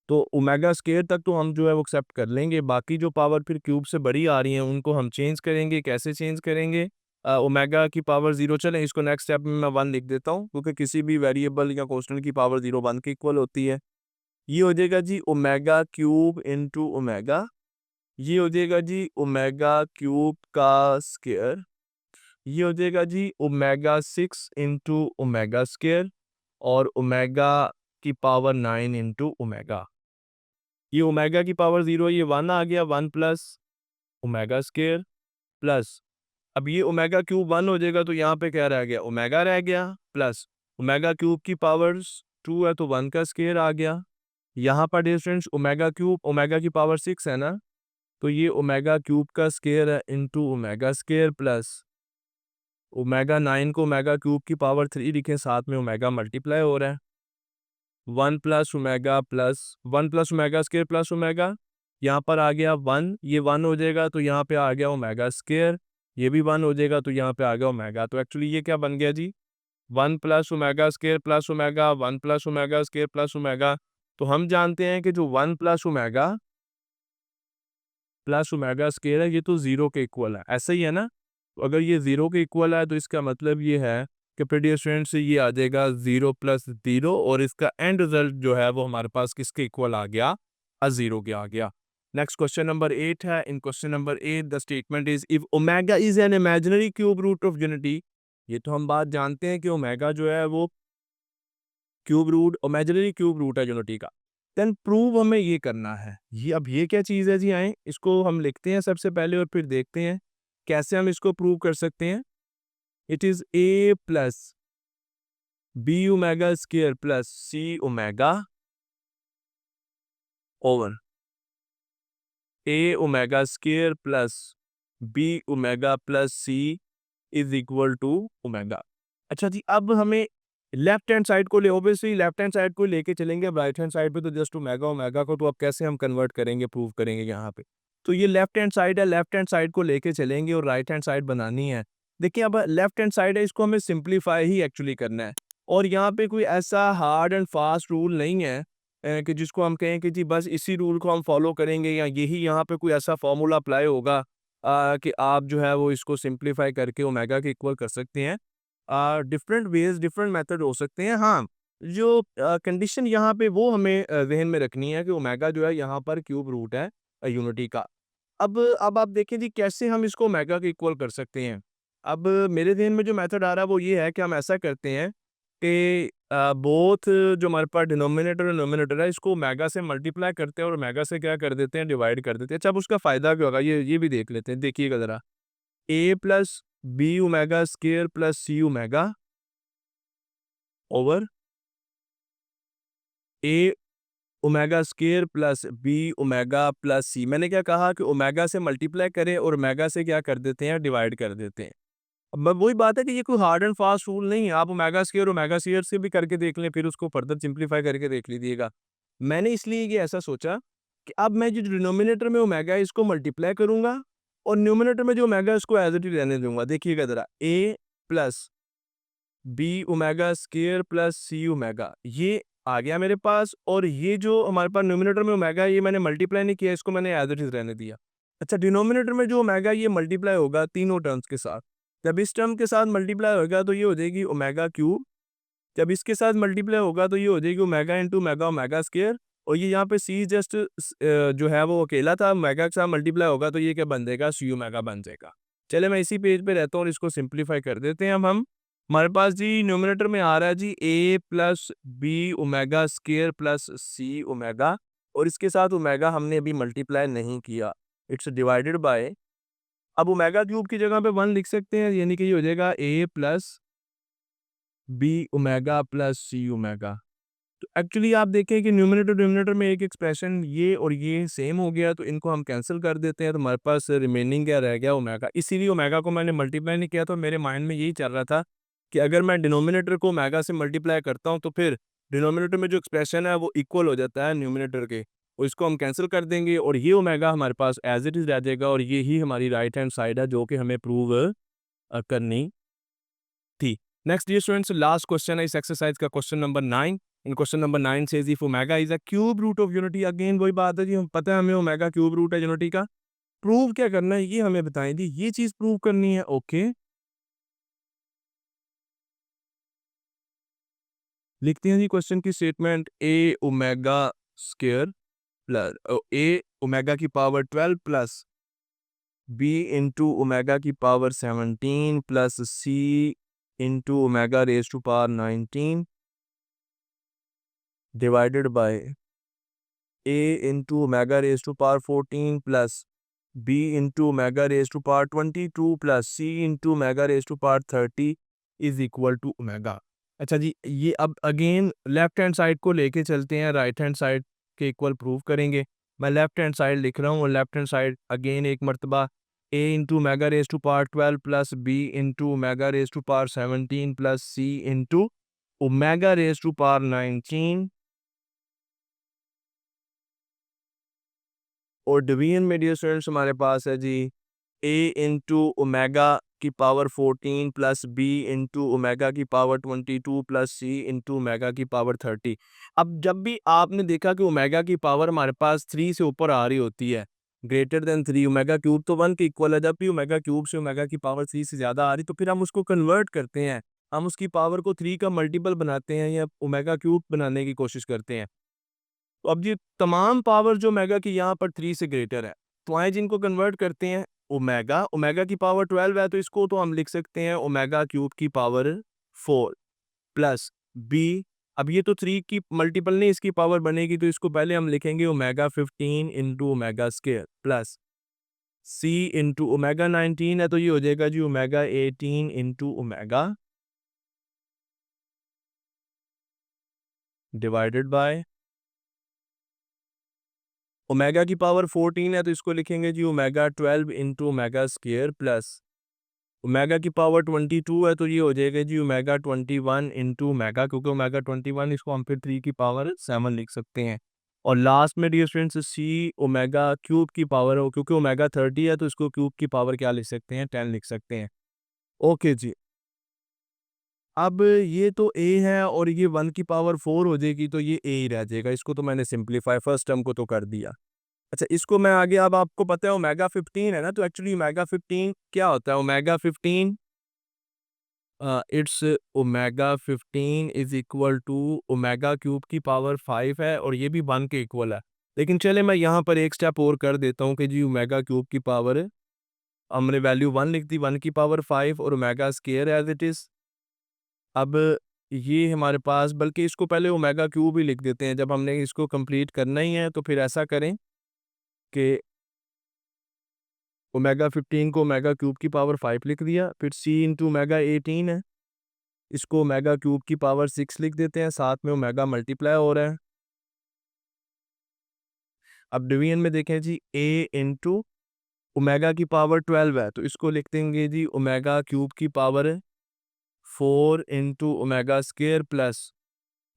तो ओमेगा स्क्वायर तक तो हम जो है वो एक्सेप्ट कर लेंगे, बाकी जो पावर फिर क्यूब से बड़ी आ रही हैं उनको हम चेंज करेंगे। कैसे चेंज करेंगे, ओमेगा की पावर 0, चलें इसको नेक्स्ट स्टेप में मैं 1 लिख देता हूँ, क्योंकि किसी भी वेरिएबल या कांस्टेंट की पावर 0 1 के इक्वल होती है। ये हो जाएगा जी ओमेगा क्यूब इंटू ओमेगा, ये हो जाएगा जी ओमेगा क्यूब का स्क्वायर, ये हो जाएगा जी ओमेगा 6 इंटू ओमेगा स्क्वायर, और ओमेगा की पावर 9 इंटू ओमेगा। ये ओमेगा की पावर 0, ये 1 आ गया, 1 प्लस ओमेगा स्क्वायर प्लस, अब ये ओमेगा क्यूब 1 हो जाएगा तो यहाँ पे क्या रह गया, ओमेगा रह गया, प्लस ओमेगा क्यूब की पावर्स 2 है तो 1 का स्क्वायर आ गया। यहाँ पर डिस्टेंस ओमेगा क्यूब, ओमेगा की पावर 6 है ना, तो ये ओमेगा क्यूब का स्क्वायर है into omega square plus omega 9 को ओमेगा क्यूब की पावर 3 लिखें, साथ में ओमेगा मल्टीप्लाई हो रहा है, 1 plus omega square plus omega, यहाँ पर आ गया 1, ये 1 हो जाएगा तो यहाँ पे आ गया ओमेगा स्क्वायर, ये भी 1 हो जाएगा तो यहाँ पे आ गया ओमेगा। तो एक्चुअली ये क्या बन गया जी, 1 plus omega square plus omega, 1 plus omega square plus omega. तो हम जानते हैं कि जो 1 प्लस ओमेगा स्क्वायर है ये तो 0 के इक्वल है, ऐसा ही है ना। तो अगर ये 0 के इक्वल है तो इसका मतलब ये है कि प्रीवियस स्टूडेंट से ये आ जाएगा 0 प्लस 0, और इसका एंड रिजल्ट जो है वो हमारे पास किसके इक्वल आ गया, 0 के आ गया। नेक्स्ट क्वेश्चन नंबर 8 है। In question number 8 the statement is if omega is an imaginary cube root of unity. ये तो हम बात जानते हैं कि ओमेगा जो है वो cube root imaginary cube root है यूनिटी का। देन प्रूव हमें ये करना है। ये अब ये क्या चीज़ है जी, आए इसको हम लिखते हैं सबसे पहले और फिर देखते हैं कैसे हम इसको प्रूव कर सकते हैं। It is A plus B omega square plus C omega over A omega square plus B omega plus C is equal to omega. अच्छा जी, अब हमें लेफ्ट हैंड साइड को ले, ऑब्वियसली लेफ्ट हैंड साइड को लेके चलेंगे। अब राइट हैंड साइड पे तो जस्ट ओमेगा ओमेगा को तो अब कैसे हम कन्वर्ट करेंगे, प्रूव करेंगे यहाँ पे। तो ये लेफ्ट हैंड साइड है, लेफ्ट हैंड साइड को लेके चलेंगे और राइट हैंड साइड बनानी है। देखिए अब लेफ्ट हैंड साइड है, इसको हमें सिंप्लीफाई ही एक्चुअली करना है। और यहाँ पे कोई ऐसा हार्ड एंड फास्ट रूल नहीं है कि जिसको हम कहें कि जी बस इसी रूल को हम फॉलो करेंगे या यही यहाँ पे कोई ऐसा फॉर्मूला अप्लाई होगा कि आप जो है वो इसको सिंप्लीफाई करके ओमेगा के इक्वल कर सकते हैं। डिफरेंट वेज डिफरेंट मेथड हो सकते हैं। हाँ, जो कंडीशन यहाँ पे वो हमें जहन में रखनी है कि ओमेगा जो है यहाँ पर क्यूब रूट है यूनिटी का। अब आप देखें जी कैसे हम इसको ओमेगा के इक्वल कर सकते हैं। अब मेरे जहन में जो मेथड आ रहा है वो ये है कि हम ऐसा करते हैं कि बोथ जो हमारे पास डिनोमिनेटर और नोमिनेटर है इसको ओमेगा से मल्टीप्लाई करते हैं और ओमेगा से क्या कर देते हैं, डिवाइड कर देते हैं। अच्छा, अब उसका फ़ायदा क्या होगा ये भी देख लेते हैं। देखिएगा ज़रा, A plus B omega square plus C omega over A omega square plus B omega plus C. मैंने क्या कहा कि ओमेगा से मल्टीप्लाई करें और ओमेगा से क्या कर देते हैं, डिवाइड कर देते हैं। अब वही बात है कि ये कोई हार्ड एंड फास्ट रूल नहीं है। आप ओमेगा स्क्वायर से भी करके देख लें, फिर उसको फर्दर सिंप्लीफाई करके देख लीजिएगा। मैंने इसलिए ये ऐसा सोचा कि अब मैं जो डिनोमिनेटर में ओमेगा है इसको मल्टीप्लाई करूंगा और न्यूमिनेटर में जो ओमेगा है उसको एज इट इज रहने दूंगा। देखिएगा जरा, A plus B omega square plus C omega ये आ गया मेरे पास, और ये जो हमारे पास न्यूमिनेटर में ओमेगा है ये मैंने मल्टीप्लाई नहीं किया, इसको मैंने एज इट इज रहने दिया। अच्छा, डिनोमिनेटर में जो ओमेगा ये मल्टीप्लाई होगा तीनों टर्म्स के साथ। जब इस टर्म के साथ मल्टीप्लाई होगा तो ये हो जाएगी ओमेगा क्यूब। जब इसके साथ मल्टीप्लाई होगा तो ये हो जाएगी omega into omega omega square. और ये यहाँ पे सी जस्ट जो है वो अकेला था, ओमेगा के साथ मल्टीप्लाई होगा तो ये क्या बन जाएगा, सी ओमेगा बन जाएगा। चले मैं इसी पेज पे रहता हूँ और इसको सिंप्लीफाई कर देते हैं। अब हम हमारे पास जी न्यूमिनेटर में आ रहा है जी A plus B omega square plus C omega, और इसके साथ ओमेगा हमने अभी मल्टीप्लाई नहीं किया, इट्स डिवाइडेड बाय। अब ओमेगा क्यूब की जगह पे 1 लिख सकते हैं, यानी कि ये हो जाएगा ए plus B omega plus C omega. तो एक्चुअली आप देखें कि न्यूमिनेटर डिनोमिनेटर में एक एक्सप्रेशन ये और ये सेम हो गया, तो इनको हम कैंसिल कर देते हैं। तो हमारे पास रिमेनिंग क्या रह गया, ओमेगा। इसीलिए ओमेगा को मैंने मल्टीप्लाई नहीं किया। तो मेरे माइंड में यही चल रहा था कि अगर मैं डिनोमिनेटर को ओमेगा से मल्टीप्लाई करता हूँ तो फिर डिनोमिनेटर में जो एक्सप्रेशन है वो इक्वल हो जाता है न्यूमिनेटर के, और इसको हम कैंसिल कर देंगे और ये ओमेगा हमारे पास एज इट इज रह जाएगा। और ये ही हमारी राइट हैंड साइड है जो कि हमें प्रूव करनी थी। Next dear students, last question है इस एक्सरसाइज का, question number 9। In question number 9 says if omega is a cube root of unity. Again वही बात है जी, हम पता है हमें ओमेगा क्यूब रूट है यूनिटी का। प्रूव क्या करना है ये हमें बताएं जी, ये चीज प्रूव करनी है। ओके, लिखते हैं जी क्वेश्चन की statement, A omega square plus A omega की power 12 plus B into omega की power 17 plus C into omega raise to power 19 divided by a into omega raised to power 14 plus b into omega raised to power 22 plus c into omega raised to power 30 is equal to omega। अच्छा जी, ये अब again left hand side को लेके चलते हैं, right hand side के equal prove करेंगे। मैं लेफ्ट हैंड साइड लिख रहा हूँ और लेफ्ट हैंड साइड अगेन एक मरतबा a into omega raise to power 12 plus b into omega raise to power 17 plus c into omega raise to power 19, और डिवीजन में डियर स्टूडेंट्स हमारे पास है जी a इंटू ओमेगा की power 14 plus b into omega की power 22 plus c into omega की power 30। अब जब भी आपने देखा कि ओमेगा की पावर हमारे पास 3 से ऊपर आ रही होती है, ग्रेटर देन 3, ओमेगा क्यूब तो 1 के इक्वल है, जब भी ओमेगा क्यूब से ओमेगा की पावर 3 से ज़्यादा आ रही तो फिर हम उसको कन्वर्ट करते हैं, हम उसकी पावर को 3 का मल्टीपल बनाते हैं या ओमेगा क्यूब बनाने की कोशिश करते हैं। तो अब ये तमाम पावर जो ओमेगा की यहाँ पर 3 से ग्रेटर है, तो आए जिनको कन्वर्ट करते हैं ओमेगा, ओमेगा की पावर 12 है तो इसको तो हम लिख सकते हैं ओमेगा क्यूब की पावर 4 प्लस बी। अब ये तो 3 की मल्टीपल नहीं इसकी पावर बनेगी, तो इसको पहले हम लिखेंगे omega 15 into omega square plus C into omega 19 है तो ये हो जाएगा जी omega 18 into omega divided by omega की पावर 14 है तो इसको लिखेंगे जी omega 12 into omega square plus omega की पावर 22 है तो ये हो जाएगा जी ओमेगा 21 इंटू ओमेगा, क्योंकि ओमेगा 21 इसको हम फिर 3 की पावर 7 लिख सकते हैं। और लास्ट में डियर स्टूडेंट्स सी ओमेगा क्यूब की पावर हो, क्योंकि ओमेगा 30 है तो इसको क्यूब की पावर क्या लिख सकते हैं 10 लिख सकते हैं। ओके जी, अब ये तो a है और ये 1 की पावर 4 हो जाएगी तो ये a ही रह जाएगा। इसको तो मैंने सिंप्लीफाई फर्स्ट टर्म को तो कर दिया। अच्छा इसको मैं आगे, अब आपको पता है ओमेगा 15 है ना, तो एक्चुअली ओमेगा 15 क्या होता है omega 15, it's omega 15 is equal to omega cube की पावर 5 है और ये भी 1 के इक्वल है। लेकिन चले मैं यहाँ पर एक स्टेप और कर देता हूँ कि जी ओमेगा क्यूब की पावर हमने वैल्यू 1 लिख दी, 1 की पावर 5 और omega square as it is. अब ये हमारे पास, बल्कि इसको पहले ओमेगा क्यूब ही लिख देते हैं, जब हमने इसको कंप्लीट करना ही है तो फिर ऐसा करें कि ओमेगा 15 को ओमेगा क्यूब की पावर 5 लिख दिया, फिर सी इंटू ओमेगा 18 है, इसको ओमेगा क्यूब की पावर 6 लिख देते हैं, साथ में ओमेगा मल्टीप्लाई हो रहा है। अब डिवीजन में देखें जी a इंटू ओमेगा की पावर 12 है तो इसको लिख देंगे जी ओमेगा क्यूब की power 4 into omega square plus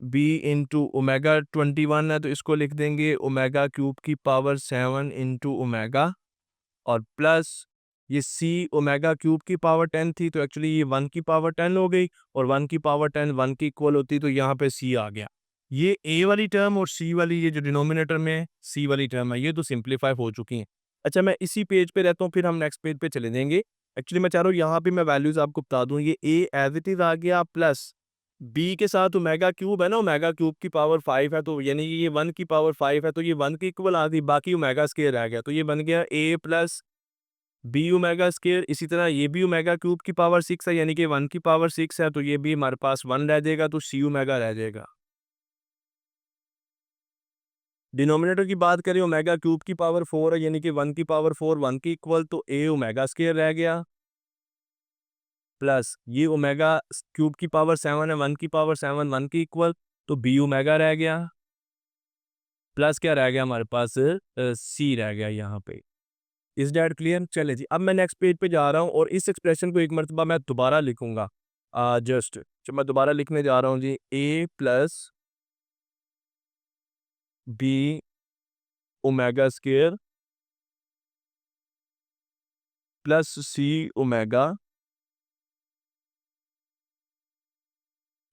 b into omega 21 है तो इसको लिख देंगे ओमेगा क्यूब की पावर 7 इंटू ओमेगा और प्लस ये c ओमेगा क्यूब की पावर 10 थी तो एक्चुअली ये 1 की पावर 10 हो गई और 1 की पावर 10 1 की इक्वल होती तो यहाँ पे c आ गया। ये a वाली टर्म और c वाली ये जो डिनोमिनेटर में c वाली टर्म है ये तो सिंप्लीफाई हो चुकी हैं। अच्छा मैं इसी पेज पे रहता हूँ, फिर हम नेक्स्ट पेज पे चले जाएंगे। एक्चुअली मैं चाह रहा हूँ यहाँ पे मैं वैल्यूज आपको बता दूँ, ये a एज इट इज आ गया प्लस b के साथ ओमेगा क्यूब है ना, ओमेगा क्यूब की पावर 5 है तो यानी कि ये 1 की पावर 5 है तो ये 1 की इक्वल आ गई, बाकी ओमेगा स्केयर रह गया तो ये बन गया a plus B omega square. इसी तरह ये भी ओमेगा क्यूब की पावर 6 है यानी कि 1 की पावर 6 है तो ये भी हमारे पास 1 रह जाएगा तो सी ओमेगा रह जाएगा। डिनोमिनेटर की बात करें ओमेगा क्यूब की पावर 4 है यानी कि 1 की पावर 4 1 की इक्वल तो ए ओमेगा स्केयर रह गया प्लस ये ओमेगा क्यूब की पावर 7 है 1 की पावर 7 1 की इक्वल तो बी ओमेगा रह गया प्लस क्या रह गया हमारे पास सी रह गया यहाँ पे। इस डेट क्लियर? चले जी, अब मैं नेक्स्ट पेज पे जा रहा हूँ और इस एक्सप्रेशन को एक मरतबा मैं दोबारा लिखूंगा। जस्ट जो मैं दोबारा लिखने जा रहा हूँ जी a plus B omega square plus C omega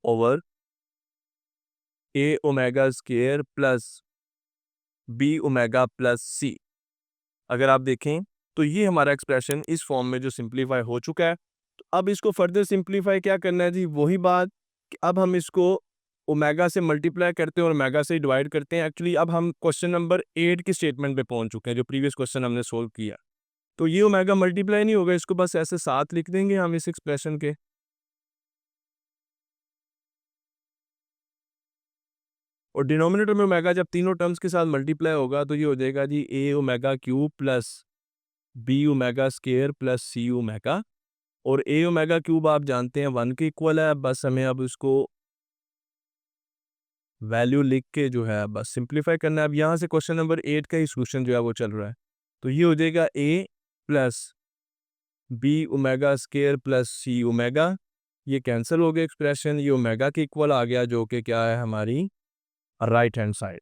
over a omega square plus B omega plus C. अगर आप देखें तो ये हमारा एक्सप्रेशन इस फॉर्म में जो सिंप्लीफाई हो चुका है। तो अब इसको फर्दर सिंप्लीफाई क्या करना है जी, वही बात कि अब हम इसको ओमेगा से मल्टीप्लाई करते हैं और ओमेगा से डिवाइड करते हैं। एक्चुअली अब हम क्वेश्चन नंबर 8 की स्टेटमेंट पे पहुंच चुके हैं जो प्रीवियस क्वेश्चन हमने सोल्व किया। तो ये ओमेगा मल्टीप्लाई नहीं होगा, इसको बस ऐसे साथ लिख देंगे हम इस एक्सप्रेशन के। और डिनोमिनेटर में ओमेगा जब तीनों टर्म्स के साथ मल्टीप्लाई होगा तो ये हो जाएगा जी a omega cube plus B omega square plus C omega. और a ओमेगा क्यूब आप जानते हैं 1 के इक्वल है, बस हमें अब इसको वैल्यू लिख के जो है बस सिंप्लीफाई करना है। अब यहाँ से क्वेश्चन नंबर 8 का ही सोल्यूशन जो है वो चल रहा है तो ये हो जाएगा a plus B omega square plus C omega, ये कैंसिल हो गया एक्सप्रेशन, ये ओमेगा के इक्वल आ गया जो कि क्या है हमारी राइट हैंड साइड।